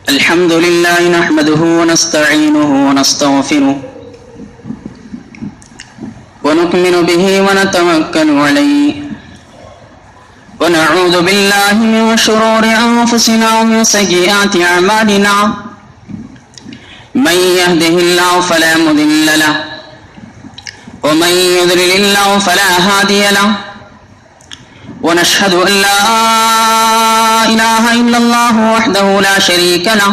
الحمد لله نحمده ونستعينه ونستغفره ونؤمن به ونتوكل عليه ونعوذ بالله من شرور أنفسنا ومن سيئات أعمالنا من يهده الله فلا مضل له ومن يضلل الله فلا هادي له ونشهد أن لا إله إلا الله وحده لا شريك له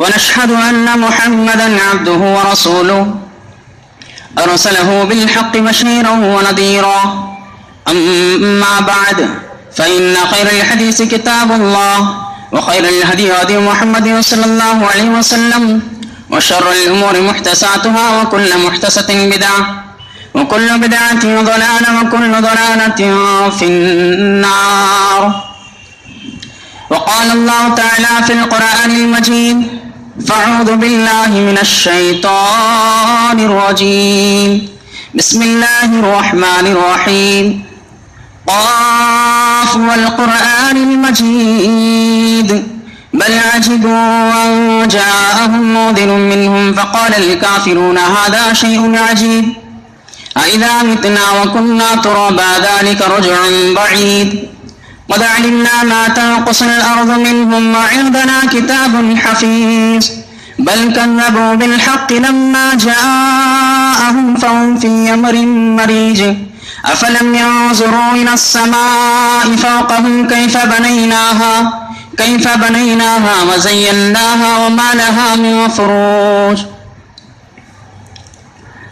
ونشهد أن محمدا عبده ورسوله أرسله بالحق بشيرا ونذيرا أما بعد فإن خير الحديث كتاب الله وخير الهدي هدي محمد صلى الله عليه وسلم وشر الأمور محدثاتها وكل محدثة بدعة وكل بدعة ضلالة وكل ضلالة في النار. وقال الله تعالى في القرآن المجيد: فأعوذ بالله من الشيطان الرجيم. بسم الله الرحمن الرحيم. قاف والقرآن المجيد بل عجبوا أن جاءهم منذر منهم فقال الكافرون هذا شيء عجيب أإذا متنا وكنا ترابا ذلك رجع بعيد قد علمنا ما تنقص الأرض منهم وعندنا كتاب حفيظ بل كذبوا بالحق لما جاءهم فهم في أمر مريج أفلم ينظروا إلى السماء فوقهم كيف بنيناها وزيناها وما لها من فروج.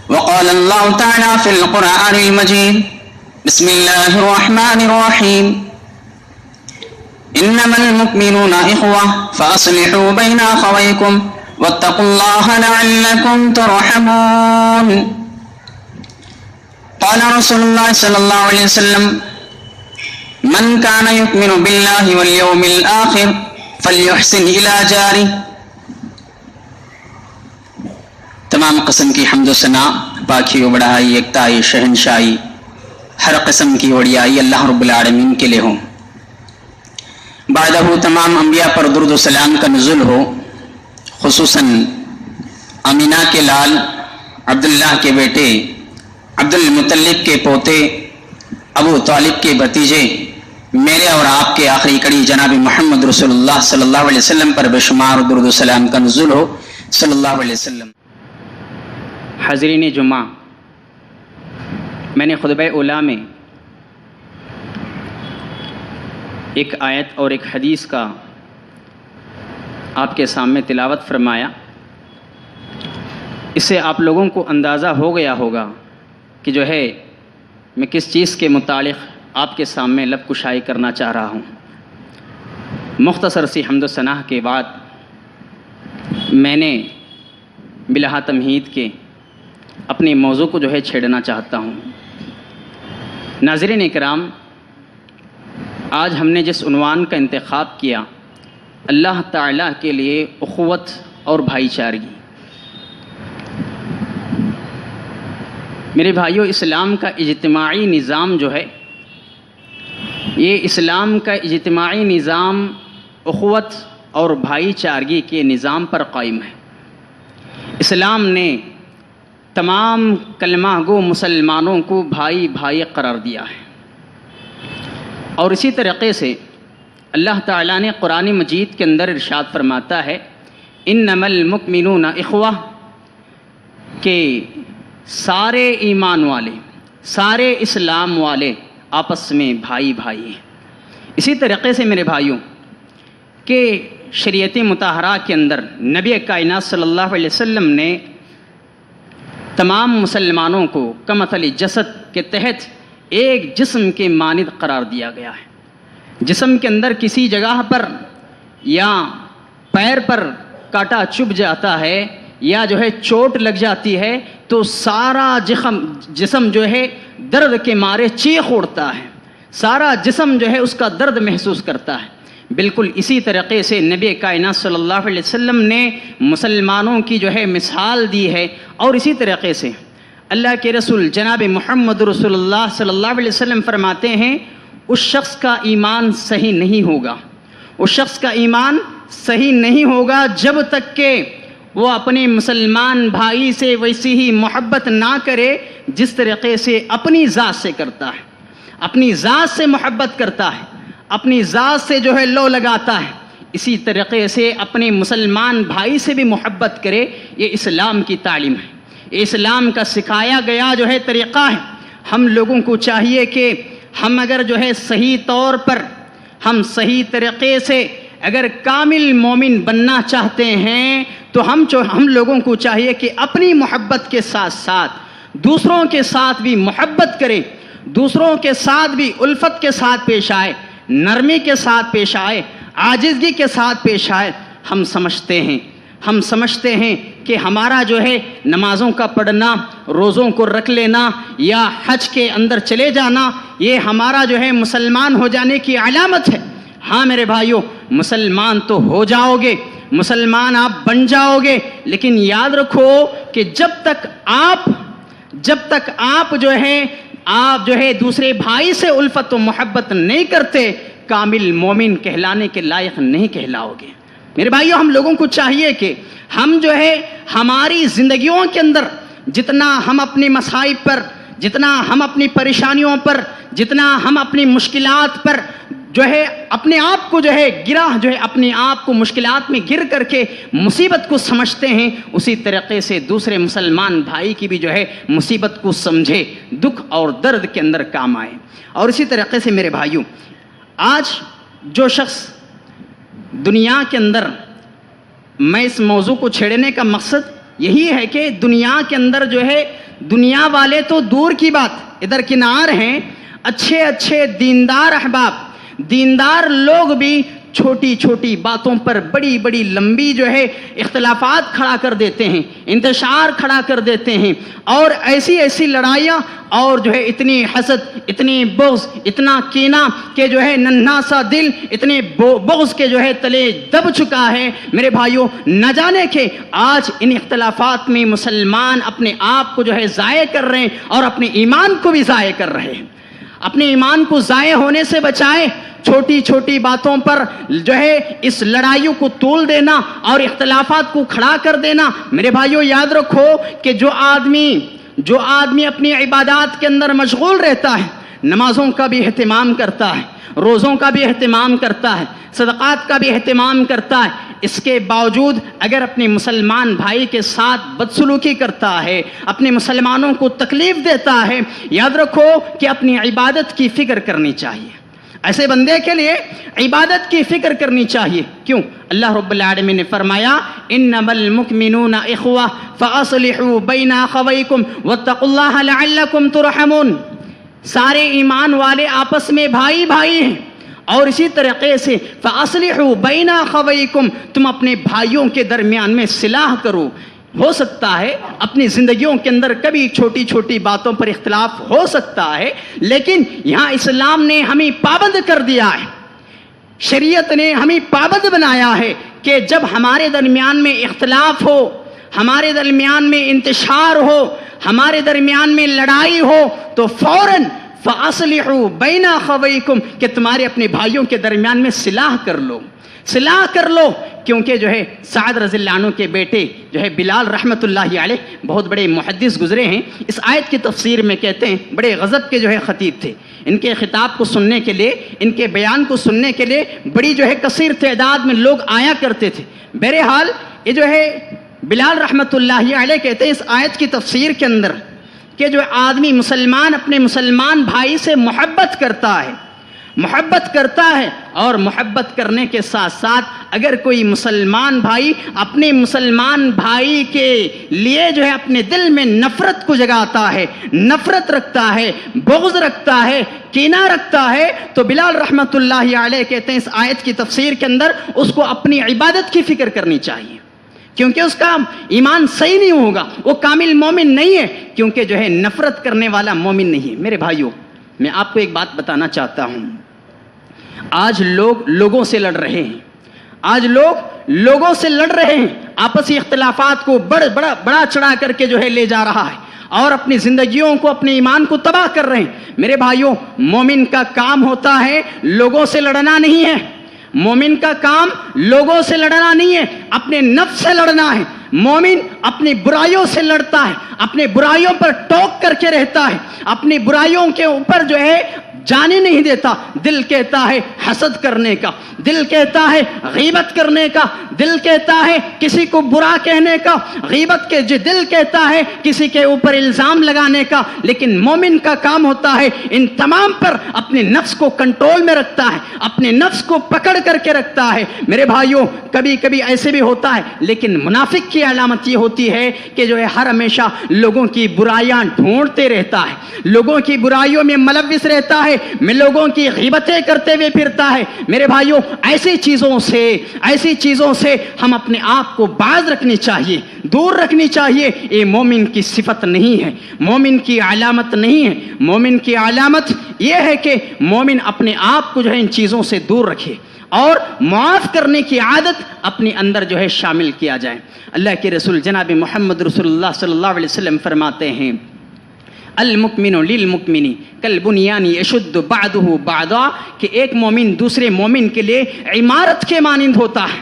وقال الله تعالى في القرآن المجيد: بسم الله الرحمن الرحيم. إنما المؤمنون إخوة فأصلحوا بين أخويكم واتقوا الله لعلكم ترحمون. قال رسول الله صلى الله عليه وسلم: من كان يؤمن بالله واليوم الآخر فليحسن إلى جاره. تمام قسم کی حمد و ثنا، پاکی و بڑائی، یکتائی، شہنشائی، ہر قسم کی وڈیائی اللہ رب العالمین کے لئے ہو. بعدہ تمام انبیاء پر درود و سلام کا نزول ہو، خصوصاً امینہ کے لال، عبداللہ کے بیٹے، عبد المطلب کے پوتے، ابو طالب کے بھتیجے، میرے اور آپ کے آخری کڑی جناب محمد رسول اللہ صلی اللہ علیہ وسلم پر بے شمار درود و سلام کا نزول ہو صلی اللہ علیہ وسلم. حاضرین جمعہ، میں نے خطبہ اولیٰ میں ایک آیت اور ایک حدیث کا آپ کے سامنے تلاوت فرمایا. اس سے آپ لوگوں کو اندازہ ہو گیا ہوگا کہ جو ہے میں کس چیز کے متعلق آپ کے سامنے لب کشائی کرنا چاہ رہا ہوں. مختصر سی حمد و ثنا کے بعد میں نے بلا تمہید کے اپنے موضوع کو جو ہے چھیڑنا چاہتا ہوں. ناظرین اکرام، آج ہم نے جس عنوان کا انتخاب کیا، اللہ تعالیٰ کے لیے اخوت اور بھائی چارگی. میرے بھائیوں، اسلام کا اجتماعی نظام جو ہے، یہ اسلام کا اجتماعی نظام اخوت اور بھائی چارگی کے نظام پر قائم ہے. اسلام نے تمام کلمہ گو مسلمانوں کو بھائی بھائی قرار دیا ہے. اور اسی طریقے سے اللہ تعالیٰ نے قرآن مجید کے اندر ارشاد فرماتا ہے: انما المؤمنون اخوہ، کہ سارے ایمان والے، سارے اسلام والے آپس میں بھائی بھائی ہیں. اسی طریقے سے میرے بھائیوں کہ شریعت مطہرہ کے اندر نبی کائنات صلی اللہ علیہ وسلم نے تمام مسلمانوں کو کمثل جسد کے تحت ایک جسم کے مانند قرار دیا گیا ہے. جسم کے اندر کسی جگہ پر یا پیر پر کانٹا چبھ جاتا ہے یا جو ہے چوٹ لگ جاتی ہے تو سارا جسم جو ہے درد کے مارے چیخ اڑتا ہے، سارا جسم جو ہے اس کا درد محسوس کرتا ہے. بالکل اسی طریقے سے نبی کائنات صلی اللہ علیہ وسلم نے مسلمانوں کی جو ہے مثال دی ہے. اور اسی طریقے سے اللہ کے رسول جناب محمد رسول اللہ صلی اللہ علیہ وسلم فرماتے ہیں: اس شخص کا ایمان صحیح نہیں ہوگا. اس شخص کا ایمان صحیح نہیں ہوگا جب تک کہ وہ اپنے مسلمان بھائی سے ویسی ہی محبت نہ کرے جس طریقے سے اپنی ذات سے کرتا ہے. اپنی ذات سے محبت کرتا ہے, اپنی ذات سے جو ہے لو لگاتا ہے, اسی طریقے سے اپنے مسلمان بھائی سے بھی محبت کرے. یہ اسلام کی تعلیم ہے, یہ اسلام کا سکھایا گیا جو ہے طریقہ ہے. ہم لوگوں کو چاہیے کہ ہم اگر جو ہے صحیح طور پر ہم صحیح طریقے سے اگر کامل مومن بننا چاہتے ہیں تو ہم لوگوں کو چاہیے کہ اپنی محبت کے ساتھ ساتھ دوسروں کے ساتھ بھی محبت کریں, دوسروں کے ساتھ بھی الفت کے ساتھ پیش آئے, نرمی کے ساتھ پیش آئے, عاجزگی کے ساتھ پیش آئے. ہم سمجھتے ہیں کہ ہمارا جو ہے نمازوں کا پڑھنا, روزوں کو رکھ لینا یا حج کے اندر چلے جانا یہ ہمارا جو ہے مسلمان ہو جانے کی علامت ہے. ہاں میرے بھائیوں, مسلمان تو ہو جاؤ گے, مسلمان آپ بن جاؤ گے, لیکن یاد رکھو کہ جب تک آپ جو ہے دوسرے بھائی سے الفت و محبت نہیں کرتے کامل مومن کہلانے کے لائق نہیں کہلاؤ گے. میرے بھائیوں, ہم لوگوں کو چاہیے کہ ہم جو ہے ہماری زندگیوں کے اندر جتنا ہم اپنی مصائب پر, جتنا ہم اپنی پریشانیوں پر, جتنا ہم اپنی مشکلات پر جو ہے اپنے آپ کو جو ہے اپنے آپ کو مشکلات میں گر کر کے مصیبت کو سمجھتے ہیں, اسی طریقے سے دوسرے مسلمان بھائی کی بھی جو ہے مصیبت کو سمجھے, دکھ اور درد کے اندر کام آئے. اور اسی طریقے سے میرے بھائیوں, آج جو شخص دنیا کے اندر, میں اس موضوع کو چھیڑنے کا مقصد یہی ہے کہ دنیا کے اندر جو ہے دنیا والے تو دور کی بات ادھر کنار ہیں, اچھے دیندار احباب, دیندار لوگ بھی چھوٹی چھوٹی باتوں پر بڑی لمبی جو ہے اختلافات کھڑا کر دیتے ہیں, انتشار کھڑا کر دیتے ہیں, اور ایسی لڑائیاں اور جو ہے اتنی حسد, اتنی بغض, اتنا کینہ کہ جو ہے ننھا سا دل اتنے بغض کے جو ہے تلے دب چکا ہے. میرے بھائیوں, نہ جانے کہ آج ان اختلافات میں مسلمان اپنے آپ کو جو ہے ضائع کر رہے ہیں اور اپنے ایمان کو بھی ضائع کر رہے ہیں. اپنے ایمان کو ضائع ہونے سے بچائیں. چھوٹی باتوں پر جو ہے اس لڑائیوں کو تول دینا اور اختلافات کو کھڑا کر دینا. میرے بھائیوں, یاد رکھو کہ جو آدمی اپنی عبادات کے اندر مشغول رہتا ہے, نمازوں کا بھی اہتمام کرتا ہے, روزوں کا بھی اہتمام کرتا ہے, صدقات کا بھی اہتمام کرتا ہے, اس کے باوجود اگر اپنے مسلمان بھائی کے ساتھ بدسلوکی کرتا ہے, اپنے مسلمانوں کو تکلیف دیتا ہے, یاد رکھو کہ اپنی عبادت کی فکر کرنی چاہیے. ایسے بندے کے لیے عبادت کی فکر کرنی چاہیے. کیوں؟ اللہ رب العالمین نے فرمایا انما المؤمنون اخوہ فاصلحوا بین اخویکم واتقوا اللہ لعلکم ترحمون. سارے ایمان والے آپس میں بھائی ہیں, اور اسی طریقے سے فاصلحوا بین اخویکم, تم اپنے بھائیوں کے درمیان میں صلاح کرو. ہو سکتا ہے اپنی زندگیوں کے اندر کبھی چھوٹی باتوں پر اختلاف ہو سکتا ہے, لیکن یہاں اسلام نے ہمیں پابند کر دیا ہے, شریعت نے ہمیں پابند بنایا ہے کہ جب ہمارے درمیان میں اختلاف ہو, ہمارے درمیان میں انتشار ہو, ہمارے درمیان میں لڑائی ہو, تو فوراً فاصلحوا بین اخویکم کہ تمہارے اپنے بھائیوں کے درمیان میں صلاح کر لو. کیونکہ جو ہے سعد رضی اللہ عنہ کے بیٹے جو ہے بلال رحمت اللہ علیہ بہت بڑے محدث گزرے ہیں. اس آیت کی تفسیر میں کہتے ہیں بڑے غضب کے جو ہے خطیب تھے. ان کے خطاب کو سننے کے لیے, ان کے بیان کو سننے کے لیے بڑی جو ہے کثیر تعداد میں لوگ آیا کرتے تھے. بہرحال یہ جو ہے بلال رحمت اللہ علیہ کہتے ہیں اس آیت کی تفسیر کے اندر کہ جو آدمی مسلمان اپنے مسلمان بھائی سے محبت کرتا ہے اور محبت کرنے کے ساتھ ساتھ اگر کوئی مسلمان بھائی اپنے مسلمان بھائی کے لیے جو ہے اپنے دل میں نفرت کو جگاتا ہے, نفرت رکھتا ہے, بغض رکھتا ہے, کینہ رکھتا ہے, تو بلال رحمت اللہ علیہ کہتے ہیں اس آیت کی تفسیر کے اندر اس کو اپنی عبادت کی فکر کرنی چاہیے, کیونکہ اس کا ایمان صحیح نہیں ہوگا, وہ کامل مومن نہیں ہے, کیونکہ جو ہے نفرت کرنے والا مومن نہیں ہے. میرے بھائیوں, میں آپ کو ایک بات بتانا چاہتا ہوں. آج لوگوں سے لڑ رہے ہیں, آپسی اختلافات کو بڑا چڑھا کر کے جو ہے لے جا رہا ہے, اور اپنی زندگیوں کو، اپنے ایمان کو تباہ کر رہے ہیں۔ میرے بھائیوں، مومن کا کام ہوتا ہے لوگوں سے لڑنا نہیں ہے، مومن کا کام لوگوں سے لڑنا نہیں ہے، اپنے نفس سے لڑنا ہے۔ مومن اپنی برائیوں سے لڑتا ہے، اپنے برائیوں پر ٹوک کر کے رہتا ہے، اپنی برائیوں کے اوپر جو ہے جانے نہیں دیتا۔ دل کہتا ہے حسد کرنے کا، دل کہتا ہے غیبت کرنے کا، دل کہتا ہے کسی کو برا کہنے کا، غیبت کے جو دل کہتا ہے کسی کے اوپر الزام لگانے کا، لیکن مومن کا کام ہوتا ہے ان تمام پر اپنے نفس کو کنٹرول میں رکھتا ہے، اپنے نفس کو پکڑ کر کے رکھتا ہے۔ میرے بھائیوں، کبھی کبھی ایسے بھی ہوتا ہے، لیکن منافق کی علامت یہ ہوتی ہے کہ جو ہے ہر ہمیشہ لوگوں کی برائیاں ڈھونڈتے رہتا ہے، لوگوں کی برائیوں میں ملوث رہتا ہے، میں لوگوں کی غیبتیں کرتے ہوئے پھرتا ہے۔ میرے بھائیوں، ایسی چیزوں سے ہم اپنے آپ کو باز رکھنی چاہیے، دور رکھنی چاہیے۔ یہ مومن کی صفت نہیں ہے، مومن کی علامت نہیں ہے۔ مومن کی علامت یہ ہے کہ مومن اپنے آپ کو جو ہے ان چیزوں سے دور رکھے اور معاف کرنے کی عادت اپنے اندر جو ہے شامل کیا جائے۔ اللہ کے رسول جناب محمد رسول اللہ صلی اللہ علیہ وسلم فرماتے ہیں، المؤمن للمؤمن کالبنیان یشد بعضہ بعضا، کہ ایک مومن دوسرے مومن کے لیے عمارت کے مانند ہوتا ہے،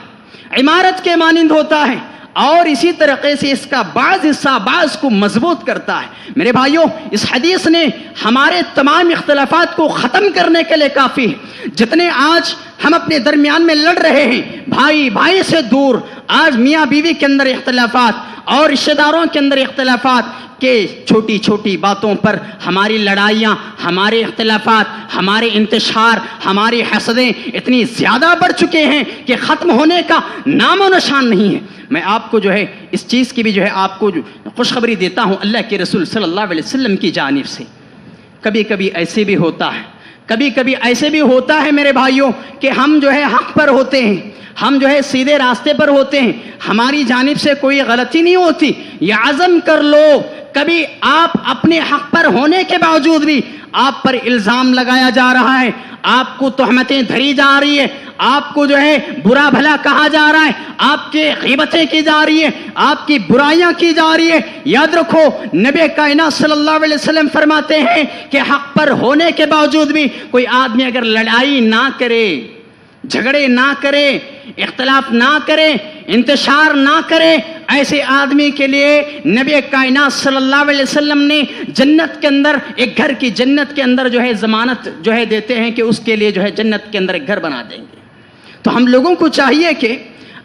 عمارت کے مانند ہوتا ہے، اور اسی طریقے سے اس کا بعض حصہ بعض کو مضبوط کرتا ہے۔ میرے بھائیوں، اس حدیث نے ہمارے تمام اختلافات کو ختم کرنے کے لیے کافی ہے۔ جتنے آج ہم اپنے درمیان میں لڑ رہے ہیں، بھائی بھائی سے دور، آج میاں بیوی کے اندر اختلافات اور رشتہ داروں کے اندر اختلافات، کہ چھوٹی چھوٹی باتوں پر ہماری لڑائیاں، ہمارے اختلافات، ہمارے انتشار، ہماری حسدیں اتنی زیادہ بڑھ چکے ہیں کہ ختم ہونے کا نام و نشان نہیں ہے۔ میں آپ کو جو ہے اس چیز کی بھی جو ہے آپ کو خوشخبری دیتا ہوں اللہ کے رسول صلی اللہ علیہ وسلم کی جانب سے۔ کبھی کبھی ایسے بھی ہوتا ہے، کبھی کبھی ایسے بھی ہوتا ہے میرے بھائیوں کہ ہم جو ہے حق پر ہوتے ہیں، ہم جو ہے سیدھے راستے پر ہوتے ہیں، ہماری جانب سے کوئی غلطی نہیں ہوتی۔ یہ عزم کر لو، کبھی آپ اپنے حق پر ہونے کے باوجود بھی آپ پر الزام لگایا جا رہا ہے، آپ کو تہمتیں دھری جا رہی ہے، آپ کو جو ہے برا بھلا کہا جا رہا ہے، آپ کے غیبتیں کی جا رہی ہے، آپ کی برائیاں کی جا رہی ہے، یاد رکھو نبی کائنات صلی اللہ علیہ وسلم فرماتے ہیں کہ حق پر ہونے کے باوجود بھی کوئی آدمی اگر لڑائی نہ کرے، جھگڑے نہ کرے، اختلاف نہ کرے، انتشار نہ کرے، ایسے آدمی کے لیے نبی کائنات صلی اللہ علیہ وسلم نے جنت کے اندر ایک گھر کی، جنت کے اندر جو ہے ضمانت جو ہے دیتے ہیں کہ اس کے لیے جو ہے جنت کے اندر ایک گھر بنا دیں گے۔ تو ہم لوگوں کو چاہیے کہ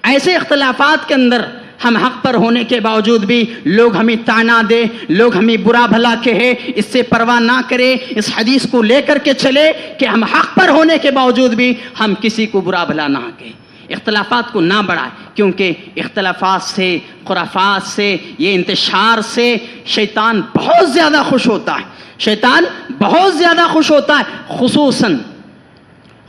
ایسے اختلافات کے اندر ہم حق پر ہونے کے باوجود بھی لوگ ہمیں طعنہ دے، لوگ ہمیں برا بھلا کہے، اس سے پرواہ نہ کرے، اس حدیث کو لے کر کے چلے کہ ہم حق پر ہونے کے باوجود بھی ہم کسی کو برا بھلا نہ کہیں، اختلافات کو نہ بڑھائیں، کیونکہ اختلافات سے، خرافات سے، یہ انتشار سے شیطان بہت زیادہ خوش ہوتا ہے، شیطان بہت زیادہ خوش ہوتا ہے،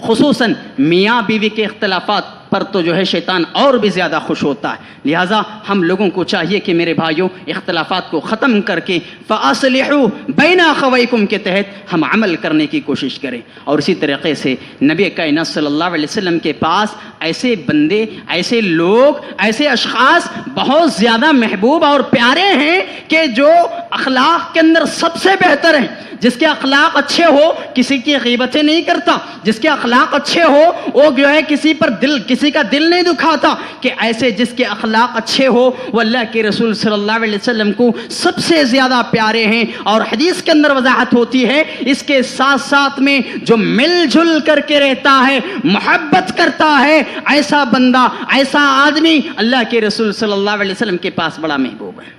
خصوصاً میاں بیوی کے اختلافات پر تو جو ہے شیطان اور بھی زیادہ خوش ہوتا ہے۔ لہٰذا ہم لوگوں کو چاہیے کہ میرے بھائیوں اختلافات کو ختم کر کے فَأَصْلِحُوا بَيْنَ أَخَوَيْكُمْ کے تحت ہم عمل کرنے کی کوشش کریں۔ اور اسی طریقے سے نبی کائنات صلی اللہ علیہ وسلم کے پاس ایسے بندے، ایسے لوگ، ایسے اشخاص بہت زیادہ محبوب اور پیارے ہیں کہ جو اخلاق کے اندر سب سے بہتر ہیں۔ جس کے اخلاق اچھے ہو کسی کی غیبتیں نہیں کرتا، جس کے اخلاق اچھے ہو وہ جو ہے کسی کا دل نہیں دکھاتا، کہ ایسے جس کے اخلاق اچھے ہو وہ اللہ کے رسول صلی اللہ علیہ وسلم کو سب سے زیادہ پیارے ہیں۔ اور حدیث کے اندر وضاحت ہوتی ہے اس کے ساتھ ساتھ میں جو مل جل کر کے رہتا ہے، محبت کرتا ہے، ایسا بندہ، ایسا آدمی اللہ کے رسول صلی اللہ علیہ وسلم کے پاس بڑا محبوب ہے۔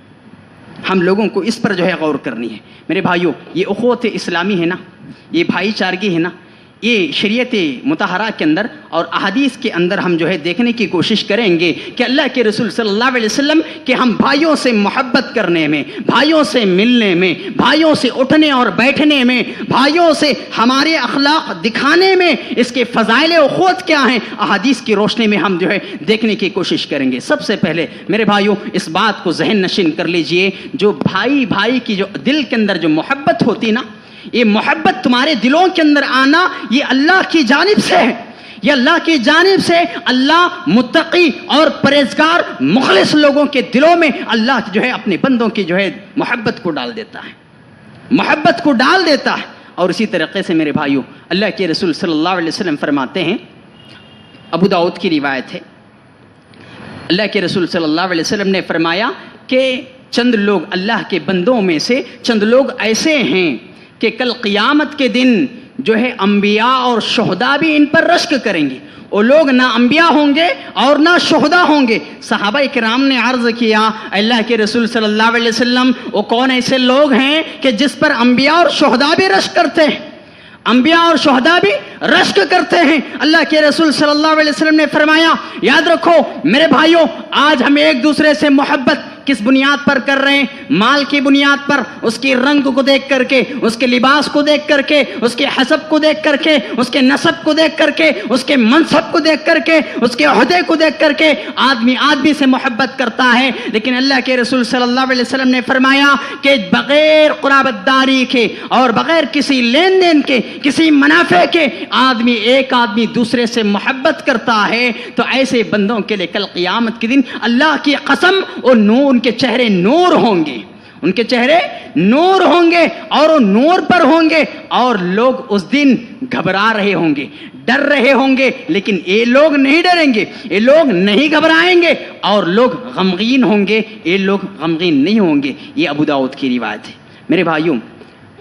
ہم لوگوں کو اس پر جو ہے غور کرنی ہے۔ میرے بھائیوں، یہ اخوت اسلامی ہے نا، یہ بھائی چارگی ہے نا، یہ شریعت مطہرہ کے اندر اور احادیث کے اندر ہم جو ہے دیکھنے کی کوشش کریں گے کہ اللہ کے رسول صلی اللہ علیہ وسلم کہ ہم بھائیوں سے محبت کرنے میں، بھائیوں سے ملنے میں، بھائیوں سے اٹھنے اور بیٹھنے میں، بھائیوں سے ہمارے اخلاق دکھانے میں اس کے فضائل اخوت کیا ہیں، احادیث کی روشنی میں ہم جو ہے دیکھنے کی کوشش کریں گے۔ سب سے پہلے میرے بھائیوں اس بات کو ذہن نشین کر لیجئے، جو بھائی کی جو دل کے اندر جو محبت ہوتی نا، یہ محبت تمہارے دلوں کے اندر آنا یہ اللہ کی جانب سے ہے، یہ اللہ کی جانب سے اللہ متقی اور پرہیزگار مخلص لوگوں کے دلوں میں اللہ جو ہے اپنے بندوں کی جو ہے محبت کو ڈال دیتا ہے، محبت کو ڈال دیتا ہے۔ اور اسی طریقے سے میرے بھائیوں، اللہ کے رسول صلی اللہ علیہ وسلم فرماتے ہیں، ابو داؤد کی روایت ہے، اللہ کے رسول صلی اللہ علیہ وسلم نے فرمایا کہ چند لوگ اللہ کے بندوں میں سے چند لوگ ایسے ہیں کہ کل قیامت کے دن جو ہے انبیاء اور شہداء بھی ان پر رشک کریں گے۔ وہ لوگ نہ انبیاء ہوں گے اور نہ شہداء ہوں گے۔ صحابہ کرام نے عرض کیا، اللہ کے رسول صلی اللہ علیہ وسلم وہ کون ایسے لوگ ہیں کہ جس پر انبیاء اور شہداء بھی رشک کرتے ہیں؟ انبیاء اور شہداء بھی رشک کرتے ہیں۔ اللہ کے رسول صلی اللہ علیہ وسلم نے فرمایا، یاد رکھو میرے بھائیوں، آج ہم ایک دوسرے سے محبت کس بنیاد پر کر رہے ہیں؟ مال کی بنیاد پر، اس کی رنگ کو دیکھ کر کے، اس کے لباس کو دیکھ کر کے، اس کے حسب کو دیکھ کر کے، اس کے نسب کو دیکھ کر کے، اس کے منصب کو دیکھ کر کے، اس کے عہدے کو دیکھ کر کے آدمی آدمی سے محبت کرتا ہے۔ لیکن اللہ کے رسول صلی اللہ علیہ وسلم نے فرمایا کہ بغیر قرابت داری کے اور بغیر کسی لین دین کے، کسی منافع کے ایک آدمی دوسرے سے محبت کرتا ہے تو ایسے بندوں کے لیے کل قیامت کے دن اللہ کی قسم وہ نور، ان کے چہرے نور ہوں گے، ان کے چہرے نور ہوں گے اور وہ نور پر ہوں گے، اور لوگ اس دن گھبرا رہے ہوں گے، ڈر رہے ہوں گے، لیکن یہ لوگ نہیں ڈریں گے، یہ لوگ نہیں گھبرائیں گے، اور لوگ غمگین ہوں گے، یہ لوگ غمگین نہیں ہوں گے۔ یہ ابو داؤد کی روایت ہے۔ میرے بھائیوں،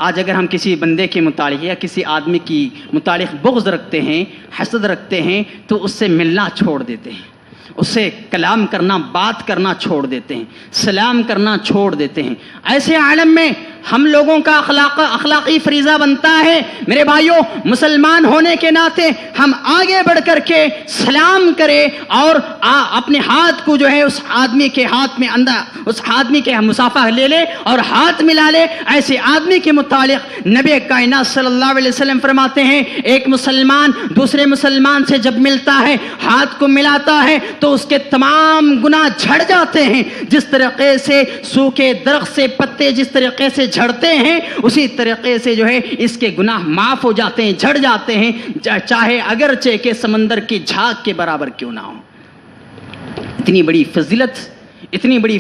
آج اگر ہم کسی بندے کے متعلق یا کسی آدمی کی متعلق بغض رکھتے ہیں، حسد رکھتے ہیں، تو اس سے ملنا چھوڑ دیتے ہیں، اس سے کلام کرنا، بات کرنا چھوڑ دیتے ہیں، سلام کرنا چھوڑ دیتے ہیں۔ ایسے عالم میں ہم لوگوں کا اخلاقی فریضہ بنتا ہے میرے بھائیوں، مسلمان ہونے کے ناطے ہم آگے بڑھ کر کے سلام کریں اور اپنے ہاتھ کو جو ہے اس آدمی کے ہاتھ میں اس آدمی کے مسافہ لے لے اور ہاتھ ملا لے۔ ایسے آدمی کے متعلق نبی کائنات صلی اللہ علیہ وسلم فرماتے ہیں، ایک مسلمان دوسرے مسلمان سے جب ملتا ہے، ہاتھ کو ملاتا ہے تو اس کے تمام گناہ جھڑ جاتے ہیں۔ جس طریقے سے سوکھے درخت سے پتے جس طریقے سے جھڑتے ہیں، اسی طریقے سے جو ہے اس کے گناہ معاف ہو جاتے ہیں، جھڑ جاتے ہیں، چاہے اگرچہ کہ سمندر کی جھاگ کے برابر کیوں نہ ہو۔ اتنی بڑی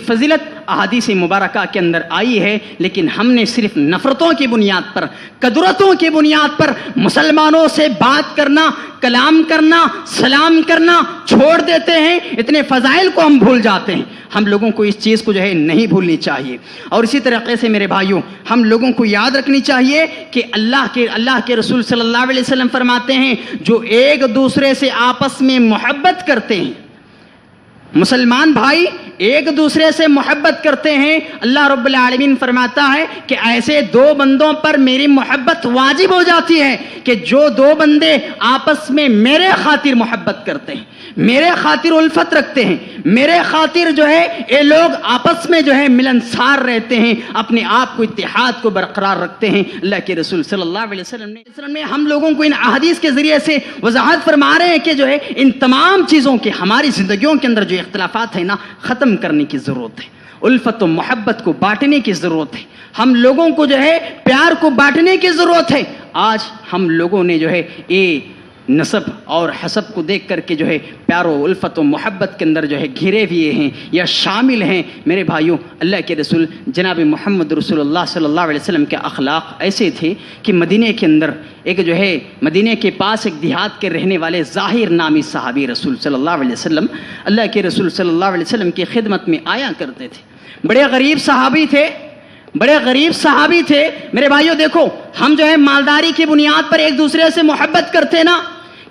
فضیلت احادیث مبارکہ کے اندر آئی ہے، لیکن ہم نے صرف نفرتوں کی بنیاد پر، قدرتوں کی بنیاد پر مسلمانوں سے بات کرنا، کلام کرنا، سلام کرنا چھوڑ دیتے ہیں۔ اتنے فضائل کو ہم بھول جاتے ہیں۔ ہم لوگوں کو اس چیز کو جو ہے نہیں بھولنی چاہیے۔ اور اسی طریقے سے میرے بھائیوں، ہم لوگوں کو یاد رکھنی چاہیے کہ اللہ کے رسول صلی اللہ علیہ وسلم فرماتے ہیں، جو ایک دوسرے سے آپس میں محبت کرتے ہیں، مسلمان بھائی ایک دوسرے سے محبت کرتے ہیں، اللہ رب العالمین فرماتا ہے کہ ایسے دو بندوں پر میری محبت واجب ہو جاتی ہے کہ جو دو بندے آپس میں میرے خاطر محبت کرتے ہیں، میرے خاطر الفت رکھتے ہیں، میرے خاطر جو ہے یہ لوگ آپس میں جو ہے ملنسار رہتے ہیں، اپنے آپ کو اتحاد کو برقرار رکھتے ہیں۔ اللہ کے رسول صلی اللہ علیہ وسلم نے ہم لوگوں کو ان احادیث کے ذریعے سے وضاحت فرما رہے ہیں کہ جو ہے ان تمام چیزوں کے ہماری زندگیوں کے اندر جو اختلافات ہیں نا، ختم کرنے کی ضرورت ہے۔ الفت و محبت کو بانٹنے کی ضرورت ہے، ہم لوگوں کو جو ہے پیار کو بانٹنے کی ضرورت ہے۔ آج ہم لوگوں نے جو ہے یہ نسب اور حسب کو دیکھ کر کے جو ہے پیار و الفت و محبت کے اندر جو ہے گھرے ہوئے ہیں یا شامل ہیں۔ میرے بھائیوں، اللہ کے رسول جناب محمد رسول اللہ صلی اللہ علیہ وسلم کے اخلاق ایسے تھے کہ مدینے کے اندر ایک جو ہے مدینے کے پاس ایک دیہات کے رہنے والے ظاہر نامی صحابی رسول صلی اللہ علیہ وسلم اللہ کے رسول صلی اللہ علیہ وسلم کی خدمت میں آیا کرتے تھے۔ بڑے غریب صحابی تھے میرے بھائیوں۔ دیکھو، ہم جو ہے مالداری کی بنیاد پر ایک دوسرے سے محبت کرتے نا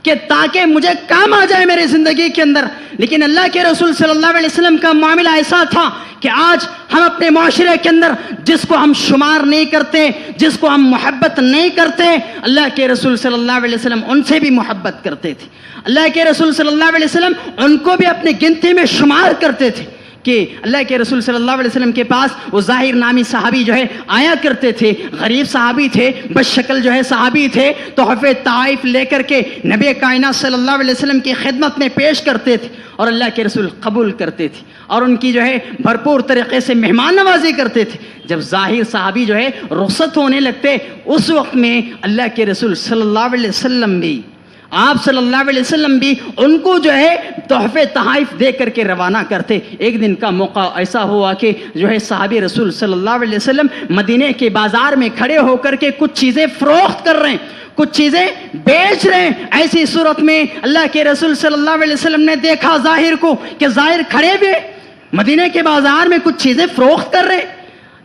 کہ تاکہ مجھے کام آ جائے میرے زندگی کے اندر، لیکن اللہ کے رسول صلی اللہ علیہ وسلم کا معاملہ ایسا تھا کہ آج ہم اپنے معاشرے کے اندر جس کو ہم شمار نہیں کرتے، جس کو ہم محبت نہیں کرتے، اللہ کے رسول صلی اللہ علیہ وسلم ان سے بھی محبت کرتے تھے۔ اللہ کے رسول صلی اللہ علیہ وسلم ان کو بھی اپنی گنتی میں شمار کرتے تھے کہ اللہ کے رسول صلی اللہ علیہ وسلم کے پاس وہ ظاہر نامی صحابی جو ہے آیا کرتے تھے، غریب صحابی تھے، بد شکل جو ہے صحابی تھے، تحفے طائف لے کر کے نبی کائنات صلی اللہ علیہ وسلم کی خدمت میں پیش کرتے تھے اور اللہ کے رسول قبول کرتے تھے اور ان کی جو ہے بھرپور طریقے سے مہمان نوازی کرتے تھے۔ جب ظاہر صحابی جو ہے رخصت ہونے لگتے، اس وقت میں اللہ کے رسول صلی اللہ علیہ وسلم بھی آپ صلی اللہ علیہ وسلم بھی ان کو جو ہے تحفے تحائف دے کر کے روانہ کرتے. ایک دن کا موقع ایسا ہوا کہ جو ہے صحابی رسول صلی اللہ علیہ وسلم مدینے کے بازار میں کھڑے ہو کر کے کچھ چیزیں فروخت کر رہے ہیں, کچھ چیزیں بیچ رہے ہیں. ایسی صورت میں اللہ کے رسول صلی اللہ علیہ وسلم نے دیکھا ظاہر کو کہ ظاہر کھڑے ہوئے مدینے کے بازار میں کچھ چیزیں فروخت کر رہے ہیں.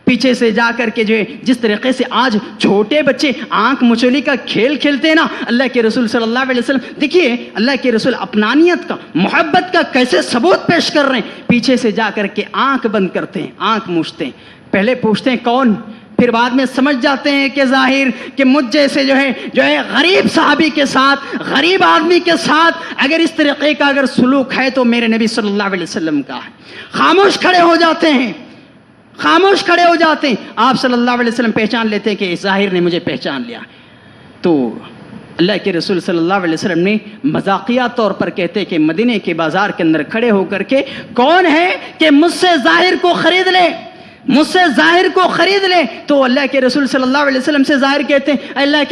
پیچھے سے جا کر کے جو ہے جس طریقے سے آج چھوٹے بچے آنکھ مچولی کا کھیل کھیلتے ہیں نا, اللہ کے رسول صلی اللہ علیہ وسلم دیکھیے اللہ کے رسول اپنانیت کا, محبت کا کیسے ثبوت پیش کر رہے ہیں. پیچھے سے جا کر کے آنکھ بند کرتے ہیں, آنکھ موچتے ہیں, پہلے پوچھتے ہیں کون, پھر بعد میں سمجھ جاتے ہیں کہ ظاہر کہ مجھ جیسے جو ہے غریب صحابی کے ساتھ, غریب آدمی کے ساتھ اگر اس طریقے کا اگر سلوک ہے تو میرے نبی صلی اللہ علیہ وسلم کا ہے. خاموش کھڑے ہو جاتے ہیں, خاموش کھڑے ہو جاتے ہیں. آپ صلی اللہ علیہ وسلم پہچان لیتے ہیں کہ ظاہر نے مجھے پہچان لیا. تو اللہ کے رسول صلی اللہ علیہ وسلم نے مذاقیہ طور پر کہتے کہ مدینے کے بازار کے اندر کھڑے ہو کر کے کون ہے کہ مجھ سے ظاہر کو خرید لے, مجھ سے ظاہر کو خرید لے. تو اللہ کے رسول صلی اللہ علیہ وسلم سے ظاہر کہتے ہیں اللہ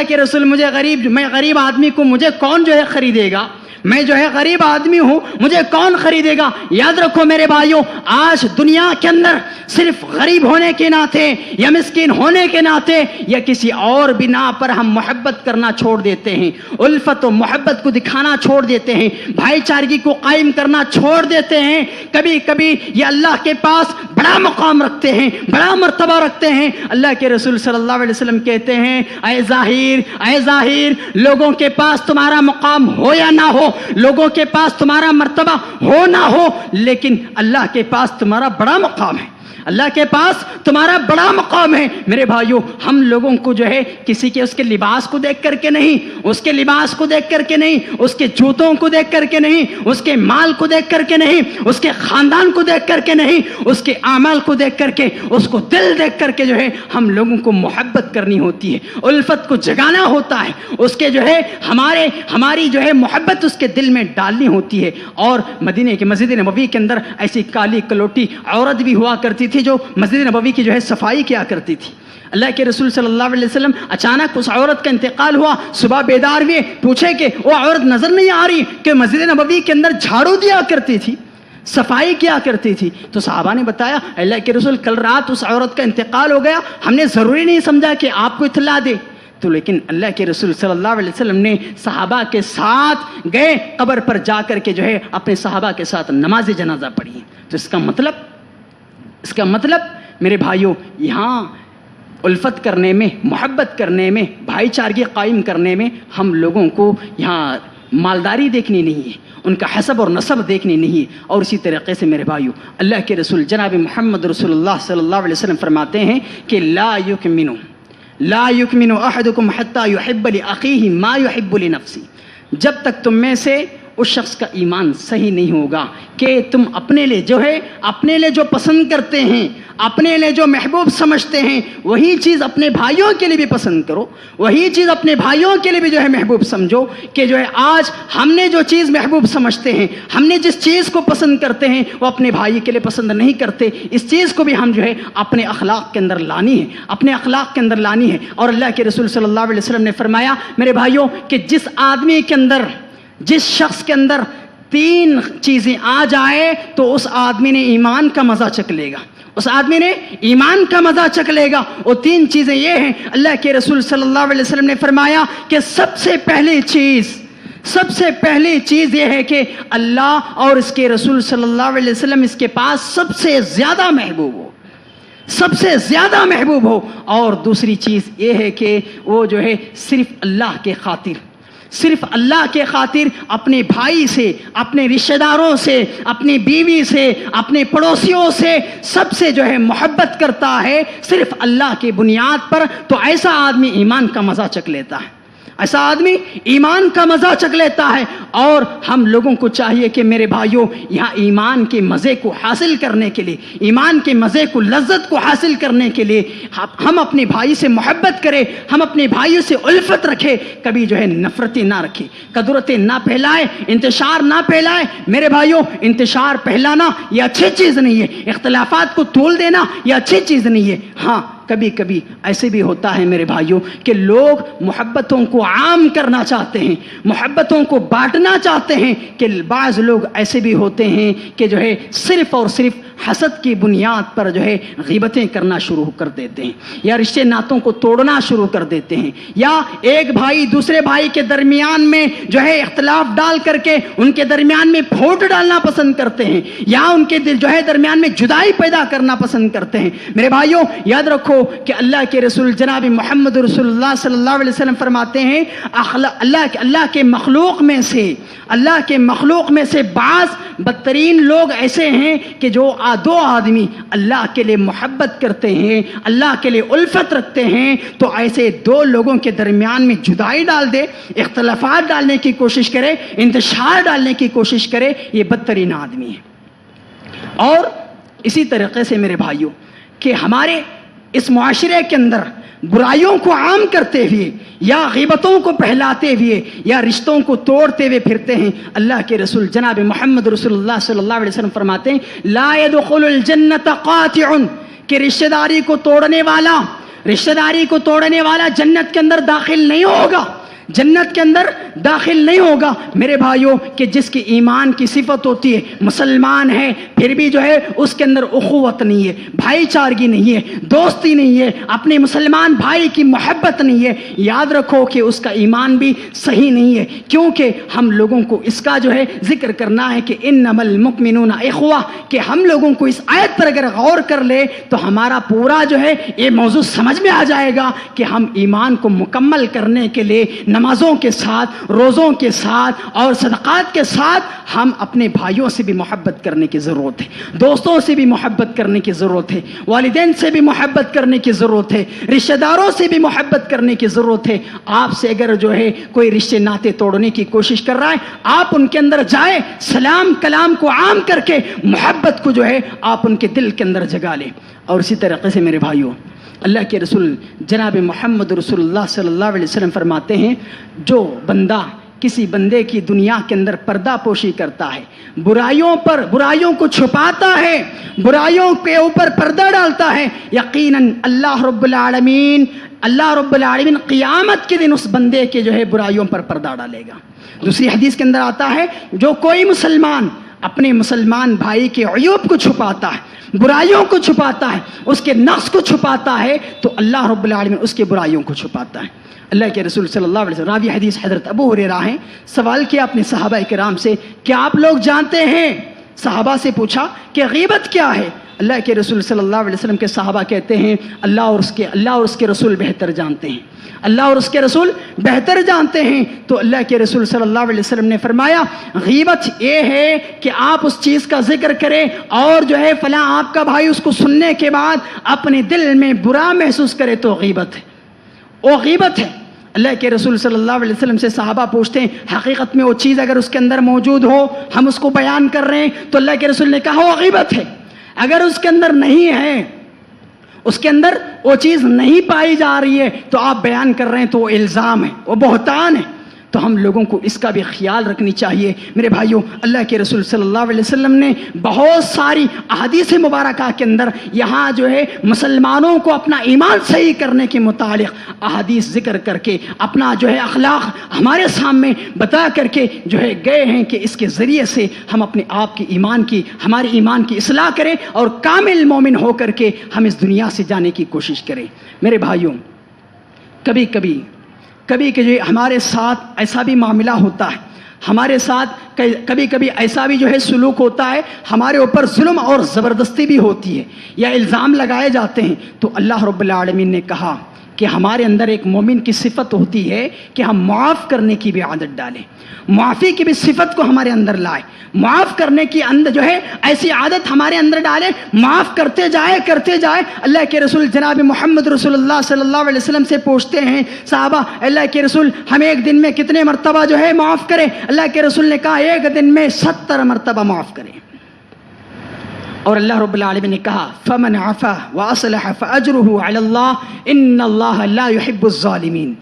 کے رسول میں غریب آدمی کو مجھے کون جو ہے خریدے گا, میں جو ہے غریب آدمی ہوں, مجھے کون خریدے گا. یاد رکھو میرے بھائیوں, آج دنیا کے اندر صرف غریب ہونے کے ناطے یا مسکین ہونے کے ناطے یا کسی اور بنا پر ہم محبت کرنا چھوڑ دیتے ہیں, الفت و محبت کو دکھانا چھوڑ دیتے ہیں, بھائی چارگی کو قائم کرنا چھوڑ دیتے ہیں. کبھی کبھی یہ اللہ کے پاس بڑا مقام رکھتے ہیں, بڑا مرتبہ رکھتے ہیں. اللہ کے رسول صلی اللہ علیہ وسلم کہتے ہیں اے ظاہر, لوگوں کے پاس تمہارا مقام ہو یا نہ ہو, لوگوں کے پاس تمہارا مرتبہ ہو نہ ہو, لیکن اللہ کے پاس تمہارا بڑا مقام ہے, اللہ کے پاس تمہارا بڑا مقام ہے. میرے بھائیوں, ہم لوگوں کو جو ہے کسی کے اس کے لباس کو دیکھ کر کے نہیں, اس کے لباس کو دیکھ کر کے نہیں, اس کے جوتوں کو دیکھ کر کے نہیں, اس کے مال کو دیکھ کر کے نہیں, اس کے خاندان کو دیکھ کر کے نہیں, اس کے اعمال کو دیکھ کر کے, اس کو دل دیکھ کر کے جو ہے ہم لوگوں کو محبت کرنی ہوتی ہے, الفت کو جگانا ہوتا ہے, اس کے جو ہے ہماری جو ہے محبت اس کے دل میں ڈالنی ہوتی ہے. اور مدینے کے مسجد نبوی کے اندر ایسی کالی کلوٹی عورت بھی ہوا کرتی تھی جو مسجد نبوی کی جو ہے صفائی کیا کرتی تھی. اللہ کے رسول صلی اللہ علیہ وسلم اچانک اس عورت کا انتقال ہوا, صبح بیدار ہوئے, پوچھے کہ وہ عورت نظر نہیں آ رہی کہ مسجد نبوی کے اندر جھاڑو دیا کرتی تھی, صفائی کیا کرتی تھی. تو صحابہ نے بتایا اللہ کے رسول کل رات اس عورت کا انتقال ہو گیا, ہم نے ضروری نہیں سمجھا کہ آپ کو اطلاع دے. تو لیکن اللہ کے رسول صلی اللہ علیہ وسلم نے صحابہ کے ساتھ گئے, قبر پر جا کر کے جو ہے اپنے صحابہ کے ساتھ نماز جنازہ پڑھی. تو اس کا مطلب میرے بھائیوں, یہاں الفت کرنے میں, محبت کرنے میں, بھائی چارگی قائم کرنے میں ہم لوگوں کو یہاں مالداری دیکھنی نہیں ہے, ان کا حسب اور نسب دیکھنی نہیں ہے. اور اسی طریقے سے میرے بھائیوں, اللہ کے رسول جناب محمد رسول اللہ صلی اللہ علیہ وسلم فرماتے ہیں کہ لا یکمن احدکم حتی یحب لاخیہ ما یحب لنفسہ. جب تک تم میں سے اس شخص کا ایمان صحیح نہیں ہوگا کہ تم اپنے لیے جو پسند کرتے ہیں, اپنے لیے جو محبوب سمجھتے ہیں, وہی چیز اپنے بھائیوں کے لیے بھی پسند کرو, وہی چیز اپنے بھائیوں کے لیے بھی جو ہے محبوب سمجھو. کہ جو ہے آج ہم نے جو چیز محبوب سمجھتے ہیں, ہم نے جس چیز کو پسند کرتے ہیں وہ اپنے بھائی کے لیے پسند نہیں کرتے, اس چیز کو بھی ہم جو ہے اپنے اخلاق کے اندر لانی ہے, اور اللہ کے رسول صلی اللہ علیہ وسلم نے فرمایا میرے بھائیوں کہ جس شخص کے اندر 3 چیزیں آ جائے تو اس آدمی نے ایمان کا مزہ چکھ لے گا. وہ 3 چیزیں یہ ہیں, اللہ کے رسول صلی اللہ علیہ وسلم نے فرمایا کہ سب سے پہلی چیز یہ ہے کہ اللہ اور اس کے رسول صلی اللہ علیہ وسلم اس کے پاس سب سے زیادہ محبوب ہو, اور دوسری چیز یہ ہے کہ وہ جو ہے صرف اللہ کے خاطر اپنے بھائی سے, اپنے رشتہ داروں سے, اپنی بیوی سے, اپنے پڑوسیوں سے سب سے جو ہے محبت کرتا ہے صرف اللہ کی بنیاد پر. تو ایسا آدمی ایمان کا مزہ چکھ لیتا ہے. اور ہم لوگوں کو چاہیے کہ میرے بھائیوں یہاں ایمان کے مزے کو حاصل کرنے کے لیے, ایمان کے مزے کو, لذت کو حاصل کرنے کے لیے ہم اپنے بھائی سے محبت کریں, ہم اپنے بھائیوں سے الفت رکھیں, کبھی جو ہے نفرتیں نہ رکھیں, قدرتیں نہ پھیلائیں, انتشار نہ پھیلائیں. میرے بھائیوں انتشار پھیلانا یہ اچھی چیز نہیں ہے, اختلافات کو طول دینا یہ اچھی چیز نہیں ہے. ہاں کبھی کبھی ایسے بھی ہوتا ہے میرے بھائیوں کہ لوگ محبتوں کو عام کرنا چاہتے ہیں، محبتوں کو بانٹنا چاہتے ہیں، کہ بعض لوگ ایسے بھی ہوتے ہیں کہ جو ہے صرف اور صرف حسد کی بنیاد پر جو ہے غیبتیں کرنا شروع کر دیتے ہیں، یا رشتے ناتوں کو توڑنا شروع کر دیتے ہیں، یا ایک بھائی دوسرے بھائی کے درمیان میں جو ہے اختلاف ڈال کر کے ان کے درمیان میں پھوٹ ڈالنا پسند کرتے ہیں، یا ان کے جو ہے درمیان میں جدائی پیدا کرنا پسند کرتے ہیں۔ میرے بھائیوں یاد رکھو کہ اللہ کے رسول جناب محمد رسول اللہ صلی اللہ علیہ وسلم فرماتے ہیں اللہ کے مخلوق میں سے بعض بدترین لوگ ایسے ہیں کہ جو دو آدمی اللہ کے لیے محبت کرتے ہیں، اللہ کے لیے الفت رکھتے ہیں، تو ایسے دو لوگوں کے درمیان میں جدائی ڈال دے، اختلافات ڈالنے کی کوشش کرے، انتشار ڈالنے کی کوشش کرے، یہ بدترین آدمی ہے۔ اور اسی طریقے سے میرے بھائیوں کہ ہمارے اس معاشرے کے اندر برائیوں کو عام کرتے ہوئے یا غیبتوں کو پھیلاتے ہوئے یا رشتوں کو توڑتے ہوئے پھرتے ہیں، اللہ کے رسول جناب محمد رسول اللہ صلی اللہ علیہ وسلم فرماتے ہیں لا يدخل الجنت قاطع، کہ رشتہ داری کو توڑنے والا جنت کے اندر داخل نہیں ہوگا، جنت کے اندر داخل نہیں ہوگا۔ میرے بھائیوں کہ جس کی ایمان کی صفت ہوتی ہے، مسلمان ہے پھر بھی جو ہے اس کے اندر اخوت نہیں ہے، بھائی چارگی نہیں ہے، دوستی نہیں ہے، اپنے مسلمان بھائی کی محبت نہیں ہے، یاد رکھو کہ اس کا ایمان بھی صحیح نہیں ہے، کیونکہ ہم لوگوں کو اس کا جو ہے ذکر کرنا ہے کہ انما المؤمنون اخوہ، کہ ہم لوگوں کو اس آیت پر اگر غور کر لے تو ہمارا پورا جو ہے یہ موضوع سمجھ میں آ جائے گا کہ ہم ایمان کو مکمل کرنے کے لیے نمازوں کے ساتھ، روزوں کے ساتھ اور صدقات کے ساتھ ہم اپنے بھائیوں سے بھی محبت کرنے کی ضرورت ہے، دوستوں سے بھی محبت کرنے کی ضرورت ہے، والدین سے بھی محبت کرنے کی ضرورت ہے، رشتہ داروں سے بھی محبت کرنے کی ضرورت ہے۔ آپ سے اگر جو ہے کوئی رشتے ناتے توڑنے کی کوشش کر رہا ہے، آپ ان کے اندر جائیں، سلام کلام کو عام کر کے محبت کو جو ہے آپ ان کے دل کے اندر جگا لیں۔ اور اسی طریقے سے میرے بھائیوں اللہ کے رسول جناب محمد رسول اللہ صلی اللہ علیہ وسلم فرماتے ہیں جو بندہ کسی بندے کی دنیا کے اندر پردہ پوشی کرتا ہے، برائیوں کو چھپاتا ہے، برائیوں کے اوپر پردہ ڈالتا ہے، یقیناً اللہ رب العالمین قیامت کے دن اس بندے کے جو ہے برائیوں پر پردہ ڈالے گا۔ دوسری حدیث کے اندر آتا ہے جو کوئی مسلمان اپنے مسلمان بھائی کے عیوب کو چھپاتا ہے، برائیوں کو چھپاتا ہے، اس کے نقص کو چھپاتا ہے، تو اللہ رب العالمین اس کے برائیوں کو چھپاتا ہے۔ اللہ کے رسول صلی اللہ علیہ وسلم راوی حدیث حضرت ابو ہریرہ ہیں، سوال کیا اپنے صحابہ کرام سے کہ آپ لوگ جانتے ہیں؟ صحابہ سے پوچھا کہ غیبت کیا ہے؟ اللہ کے رسول صلی اللہ علیہ وسلم کے صحابہ کہتے ہیں اللہ اور اس کے رسول بہتر جانتے ہیں، اللہ اور اس کے رسول بہتر جانتے ہیں۔ تو اللہ کے رسول صلی اللہ علیہ وسلم نے فرمایا غیبت یہ ہے کہ آپ اس چیز کا ذکر کریں اور جو ہے فلاں آپ کا بھائی اس کو سننے کے بعد اپنے دل میں برا محسوس کرے تو غیبت ہے، وہ غیبت ہے۔ اللہ کے رسول صلی اللہ علیہ وسلم سے صحابہ پوچھتے ہیں حقیقت میں وہ چیز اگر اس کے اندر موجود ہو، ہم اس کو بیان کر رہے ہیں، تو اللہ کے رسول نے کہا وہ غیبت ہے۔ اگر اس کے اندر نہیں ہے، اس کے اندر وہ چیز نہیں پائی جا رہی ہے تو آپ بیان کر رہے ہیں تو وہ الزام ہے، وہ بہتان ہے۔ تو ہم لوگوں کو اس کا بھی خیال رکھنی چاہیے۔ میرے بھائیوں اللہ کے رسول صلی اللہ علیہ وسلم نے بہت ساری احادیث مبارکہ کے اندر یہاں جو ہے مسلمانوں کو اپنا ایمان صحیح کرنے کے متعلق احادیث ذکر کر کے اپنا جو ہے اخلاق ہمارے سامنے بتا کر کے جو ہے گئے ہیں کہ اس کے ذریعے سے ہم اپنے آپ کی ہمارے ایمان کی اصلاح کریں اور کامل مومن ہو کر کے ہم اس دنیا سے جانے کی کوشش کریں۔ میرے بھائیوں کبھی کہ ہمارے ساتھ ایسا بھی معاملہ ہوتا ہے، ہمارے ساتھ کبھی ایسا بھی جو ہے سلوک ہوتا ہے، ہمارے اوپر ظلم اور زبردستی بھی ہوتی ہے یا الزام لگائے جاتے ہیں، تو اللہ رب العالمین نے کہا کہ ہمارے اندر ایک مومن کی صفت ہوتی ہے کہ ہم معاف کرنے کی بھی عادت ڈالیں، معافی کی بھی صفت کو ہمارے اندر لائیں، معاف کرنے کی اندر جو ہے ایسی عادت ہمارے اندر ڈالیں، معاف کرتے جائے۔ اللہ کے رسول جناب محمد رسول اللہ صلی اللہ علیہ وسلم سے پوچھتے ہیں صحابہ اللہ کے رسول ہم ایک دن میں کتنے مرتبہ جو ہے معاف کریں؟ اللہ کے رسول نے کہا ایک دن میں 70 مرتبہ معاف کریں۔ اور اللہ رب العالمین نے کہا فمن عفا واصلح فاجرہ علی اللہ ان اللہ لا يحب الظالمین۔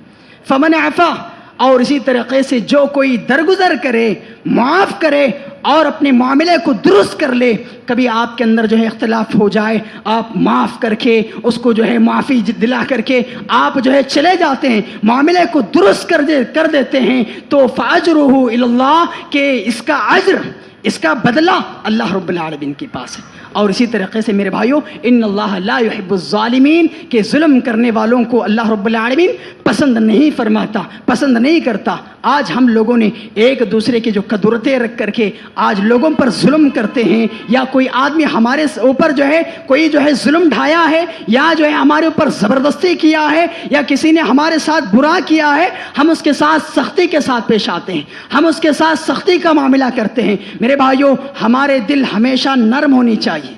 فمن عفا، اور اسی طریقے سے جو کوئی درگزر کرے، معاف کرے اور اپنے معاملے کو درست کر لے. کبھی آپ کے اندر جو ہے اختلاف ہو جائے, آپ معاف کر کے اس کو جو ہے معافی دلا کر کے آپ جو ہے چلے جاتے ہیں, معاملے کو درست کر دیتے ہیں, تو فاجرہ الی اللہ, کہ اس کا اجر, اس کا بدلہ اللہ رب العالمین کے پاس ہے. اور اسی طریقے سے میرے بھائیوں, ان اللہ لا يحب الظالمین, کہ ظلم کرنے والوں کو اللہ رب العالمین پسند نہیں فرماتا, پسند نہیں کرتا. آج ہم لوگوں نے ایک دوسرے کی جو قدرتیں رکھ کر کے آج لوگوں پر ظلم کرتے ہیں, یا کوئی آدمی ہمارے اوپر جو ہے کوئی جو ہے ظلم ڈھایا ہے, یا جو ہے ہمارے اوپر زبردستی کیا ہے, یا کسی نے ہمارے ساتھ برا کیا ہے, ہم اس کے ساتھ سختی کے ساتھ پیش آتے ہیں, ہم اس کے ساتھ سختی کا معاملہ کرتے ہیں. میرے بھائیوں, ہمارے دل ہمیشہ نرم ہونی چاہیے,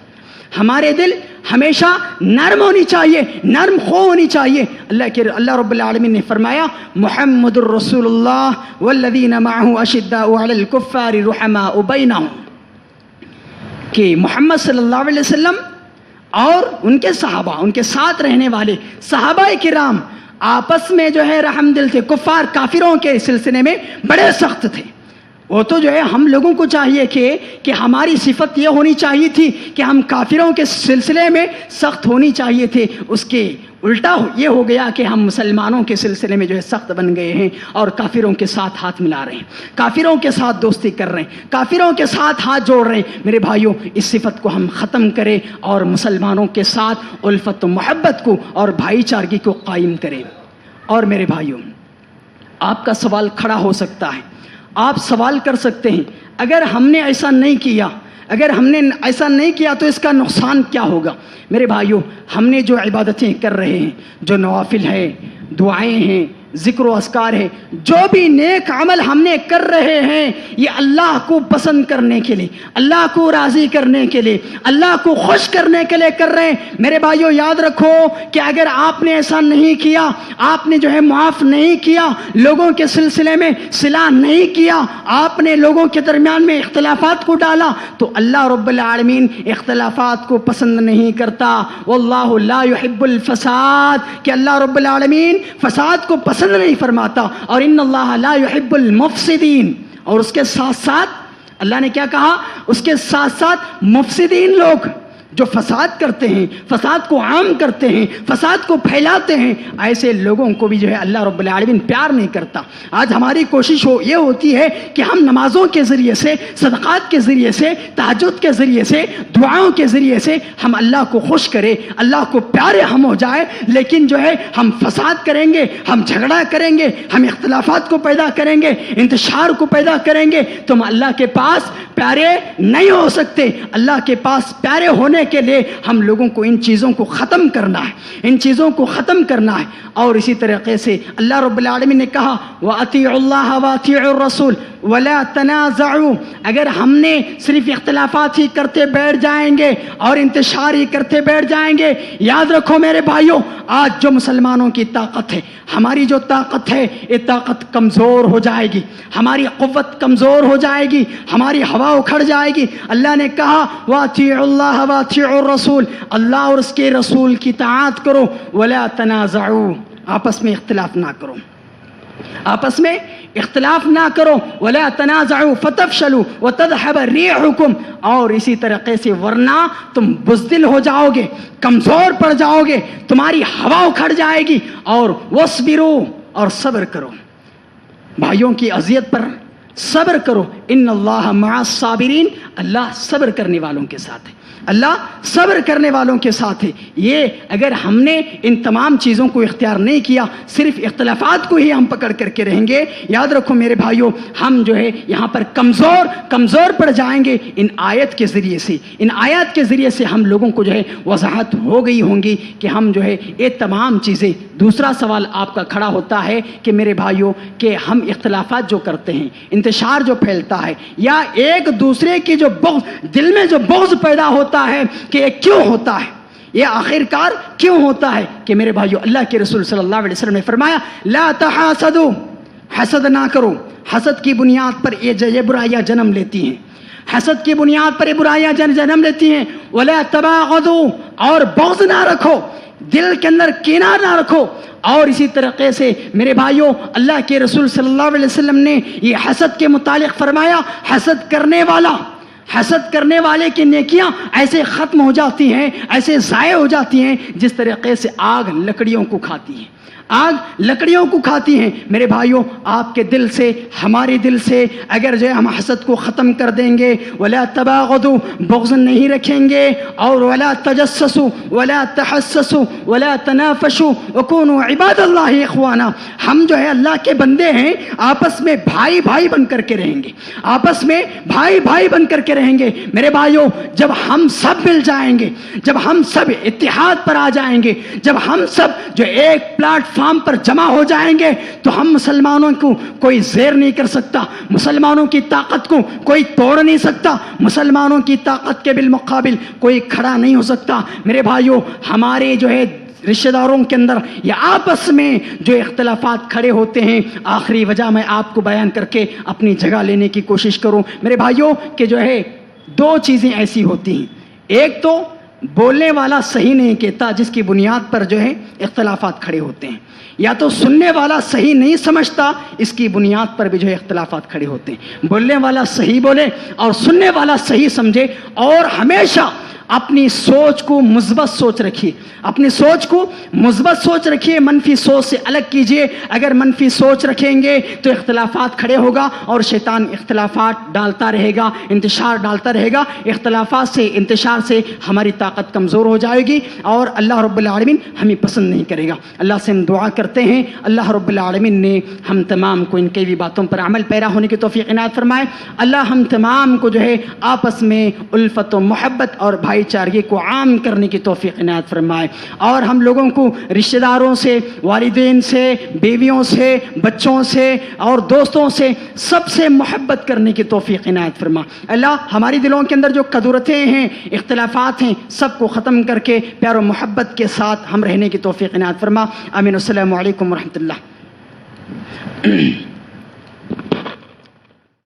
ہمارے دل ہمیشہ نرم ہونی چاہیے, نرم خو ہونی چاہیے. اللہ رب العالمین نے فرمایا, محمد الرسول اللہ والذین معہ اشداء علی الکفار رحماء بینہم, کہ محمد صلی اللہ علیہ وسلم اور ان کے صحابہ, ان کے ساتھ رہنے والے صحابہ کرام آپس میں جو ہے رحم دل تھے. کفار کافروں کے سلسلے میں بڑے سخت تھے. وہ تو جو ہے ہم لوگوں کو چاہیے کہ ہماری صفت یہ ہونی چاہیے تھی کہ ہم کافروں کے سلسلے میں سخت ہونی چاہیے تھے. اس کے الٹا یہ ہو گیا کہ ہم مسلمانوں کے سلسلے میں جو ہے سخت بن گئے ہیں, اور کافروں کے ساتھ ہاتھ ملا رہے ہیں, کافروں کے ساتھ دوستی کر رہے ہیں, کافروں کے ساتھ ہاتھ جوڑ رہے ہیں. میرے بھائیوں, اس صفت کو ہم ختم کریں اور مسلمانوں کے ساتھ الفت و محبت کو اور بھائی چارگی کو قائم کریں. اور میرے بھائیوں, آپ کا سوال کھڑا ہو سکتا ہے, آپ سوال کر سکتے ہیں, اگر ہم نے ایسا نہیں کیا, اگر ہم نے ایسا نہیں کیا تو اس کا نقصان کیا ہوگا؟ میرے بھائیوں, ہم نے جو عبادتیں کر رہے ہیں, جو نوافل ہیں, دعائیں ہیں, ذکر و اذکار ہے, جو بھی نیک عمل ہم نے کر رہے ہیں, یہ اللہ کو پسند کرنے کے لیے, اللہ کو راضی کرنے کے لیے, اللہ کو خوش کرنے کے لیے کر رہے ہیں. میرے بھائیوں, یاد رکھو کہ اگر آپ نے ایسا نہیں کیا, آپ نے جو ہے معاف نہیں کیا, لوگوں کے سلسلے میں صلح نہیں کیا, آپ نے لوگوں کے درمیان میں اختلافات کو ڈالا, تو اللہ رب العالمین اختلافات کو پسند نہیں کرتا. واللہ لا يحب الفساد, کہ اللہ رب العالمین فساد کو پسند نہیں فرماتا. اور ان اللہ لا يحب المفسدین, اور اس کے ساتھ ساتھ اللہ نے کیا کہا, اس کے ساتھ ساتھ مفسدین لوگ جو فساد کرتے ہیں, فساد کو عام کرتے ہیں, فساد کو پھیلاتے ہیں, ایسے لوگوں کو بھی جو ہے اللہ رب العالمین پیار نہیں کرتا. آج ہماری کوشش یہ ہوتی ہے کہ ہم نمازوں کے ذریعے سے, صدقات کے ذریعے سے, تہجد کے ذریعے سے, دعاؤں کے ذریعے سے ہم اللہ کو خوش کریں, اللہ کو پیارے ہم ہو جائے, لیکن جو ہے ہم فساد کریں گے, ہم جھگڑا کریں گے, ہم اختلافات کو پیدا کریں گے, انتشار کو پیدا کریں گے, تو ہم اللہ کے پاس پیارے نہیں ہو سکتے. اللہ کے پاس پیارے ہونے کے لیے ہم لوگوں کو ان چیزوں کو ختم کرنا ہے, ان چیزوں کو ختم کرنا ہے. اور اسی طریقے سے اللہ رب العالمین نے کہا, وَأَطِيعُوا اللَّهَ وَأَطِيعُوا الرَّسُولَ وَلَا تَنَازَعُوا. اگر ہم نے صرف اختلافات ہی کرتے بیٹھ جائیں گے اور انتشار ہی کرتے بیٹھ جائیں گے, یاد رکھو میرے بھائیوں, آج جو مسلمانوں کی طاقت ہے, ہماری جو طاقت ہے, یہ طاقت کمزور ہو جائے گی, ہماری قوت کمزور ہو جائے گی, ہماری ہوا اکھڑ جائے گی. اللہ نے کہا, وَأَطِيعُوا اللَّهَ وَأَطِيعُوا الرَّسُولَ, اللہ اور اس کے رسول کی اطاعت کرو, وَلَا تَنَازَعُوا, آپس میں اختلاف نہ کرو, آپس میں اختلاف نہ کرو, وَلَا تَنَازَعُوا فَتَفْشَلُوا وَتَذْهَبَ رِيحُكُمْ, اور اسی طریقے سے ورنہ تم بزدل ہو جاؤ گے, کمزور پڑ جاؤ گے, تمہاری ہوا اکھڑ جائے گی. اور وَاصْبِرُوا, اور صبر کرو, بھائیوں کی اذیت پر صبر کرو. ان اللہ مع الصابرین, اللہ صبر کرنے والوں کے ساتھ ہے, اللہ صبر کرنے والوں کے ساتھ ہے. یہ اگر ہم نے ان تمام چیزوں کو اختیار نہیں کیا, صرف اختلافات کو ہی ہم پکڑ کر کے رہیں گے, یاد رکھو میرے بھائیوں, ہم جو ہے یہاں پر کمزور پڑ جائیں گے. ان آیت کے ذریعے سے, ان آیات کے ذریعے سے ہم لوگوں کو جو ہے وضاحت ہو گئی ہوں گی کہ ہم جو ہے یہ تمام چیزیں. دوسرا سوال آپ کا کھڑا ہوتا ہے کہ میرے بھائیوں, کہ ہم اختلافات جو کرتے ہیں, انتشار جو پھیلتا ہے, یا ایک دوسرے کی جو دل میں جو بغض پیدا ہوتا ہے, کہ یہ کیوں ہوتا ہے, یہ آخرکار کیوں ہوتا ہے؟ کہ میرے بھائیو, اللہ کے رسول صلی اللہ علیہ وسلم نے فرمایا, لا تحاسدوا, حسد نہ کرو. حسد کی بنیاد پر یہ برائیاں جنم لیتی ہیں, حسد کی بنیاد پر یہ برائیاں جنم لیتی ہیں. ولا تباغضوا, اور بغض نہ رکھو, دل کے اندر کینہ نہ رکھو. اور اسی طریقے سے میرے بھائیوں اللہ کے رسول صلی اللہ علیہ وسلم نے یہ حسد کے متعلق فرمایا, حسد کرنے والے کی نیکیاں ایسے ختم ہو جاتی ہیں, ایسے ضائع ہو جاتی ہیں جس طریقے سے آگ لکڑیوں کو کھاتی ہے. آگ لکڑیوں کو کھاتی ہیں. میرے بھائیوں آپ کے دل سے, ہمارے دل سے اگر جو ہے ہم حسد کو ختم کر دیں گے, ولا تباغضوا, بغض نہیں رکھیں گے, اور ولا تجسسوا ولا تحسسوا ولا تنافسوا وكونوا عباد اللہ اخوانا, ہم جو ہے اللہ کے بندے ہیں, آپس میں بھائی بھائی بن کر کے رہیں گے, آپس میں بھائی بھائی بن کر کے رہیں گے. میرے بھائیوں جب ہم سب مل جائیں گے, جب ہم سب اتحاد پر آ جائیں گے, جب ہم سب جو ایک پلیٹ فارم پر جمع ہو جائیں گے, تو ہم مسلمانوں کو کوئی زیر نہیں کر سکتا, مسلمانوں کی طاقت کو کوئی توڑ نہیں سکتا, مسلمانوں کی طاقت کے بالمقابل کوئی کھڑا نہیں ہو سکتا. میرے بھائیوں ہمارے جو ہے رشتہ داروں کے اندر یا آپس میں جو اختلافات کھڑے ہوتے ہیں, آخری وجہ میں آپ کو بیان کر کے اپنی جگہ لینے کی کوشش کروں میرے بھائیوں کہ جو ہے دو چیزیں ایسی ہوتی ہیں. ایک تو بولنے والا صحیح نہیں کہتا, جس کی بنیاد پر جو ہے اختلافات کھڑے ہوتے ہیں, یا تو سننے والا صحیح نہیں سمجھتا, اس کی بنیاد پر بھی جو ہے اختلافات کھڑے ہوتے ہیں. بولنے والا صحیح بولے اور سننے والا صحیح سمجھے, اور ہمیشہ اپنی سوچ کو مثبت سوچ رکھیے, اپنی سوچ کو مثبت سوچ رکھیے, منفی سوچ سے الگ کیجیے. اگر منفی سوچ رکھیں گے تو اختلافات کھڑے ہوگا, اور شیطان اختلافات ڈالتا رہے گا, انتشار ڈالتا رہے گا. اختلافات سے, انتشار سے ہماری طاقت کمزور ہو جائے گی, اور اللہ رب العالمین ہمیں پسند نہیں کرے گا. اللہ سے ہم دعا کرتے ہیں اللہ رب العالمین نے ہم تمام کو ان کی باتوں پر عمل پیرا ہونے کی توفیق عنایت فرمائے. اللہ ہم تمام کو جو ہے آپس میں الفت و محبت اور بھائی چارگی کو عام کرنے کی توفیق عنایت فرمائے, اور ہم لوگوں کو رشتہ داروں سے, والدین سے, بیویوں سے, بچوں سے اور دوستوں سے, سب سے محبت کرنے کی توفیق عنایت فرما. اللہ ہماری دلوں کے اندر جو کدورتیں ہیں, اختلافات ہیں, سب کو ختم کر کے پیار و محبت کے ساتھ ہم رہنے کی توفیق عنایت فرما. آمین. السلام علیکم ورحمۃ اللہ.